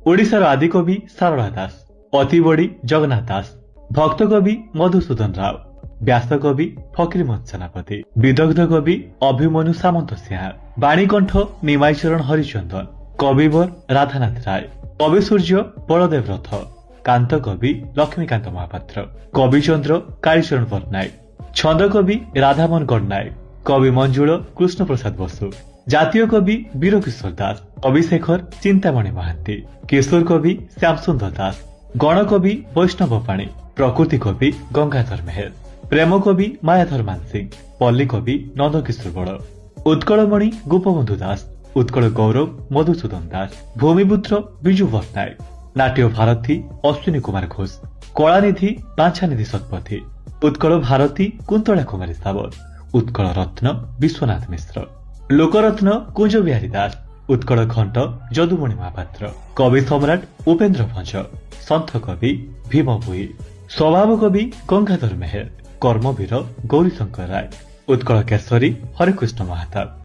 ओडिशार आदिकवि सारला दास, अतिबड़ी जगन्नाथ दास, भक्त कवि मधुसूदन राव, व्यास कवि फकीरमोहन सेनापति, विदग्ध कवि अभिमन्यु सामंत सिंह, बाणीकंठ निमाईचरण हरिचंदन, कविवर राधानाथ राय, कवि सूर्य बलदेव रथ, कांत कवि लक्ष्मीकांत महापात्र, कविचंद्र कालीचरण पट्टनायक, छंद कवि राधामोहन गणनायक, कवि मंजुल कृष्ण प्रसाद बसु, जातीय कवि वीरकिशोर दास, कविशेखर चिंतामणि महांती, किशोर कवि श्यामसुंदर दास, गणकवि वैष्णव पाणी, प्रकृति कवि गंगाधर मेहर, प्रेम कवि मायाधर मानसिंह, पल्ली कवि नंदकिशोर बड़, उत्कलमणि गोपबंधु दास, उत्कल गौरव मधुसूदन दास, भूमिपुत्र विजु पट्टनायक, नाट्य भारती अश्विनी कुमार घोष, कलानिधि बाछानिधि शतपथी, उत्कल भारती कुंतला कुमारी सावत, उत्कल रत्न विश्वनाथ मिश्र, लोकरत्न कुंज बिहारी दास, उत्कल घंट जदुमणि महापात्र, कवि सम्राट उपेन्द्र भंज, सन्थ कवि भीम भुई, स्वभाव कवि गंगाधर मेहर, कर्मवीर गौरीशंकर राय, उत्कल केशरी हरिकृष्ण महाताब।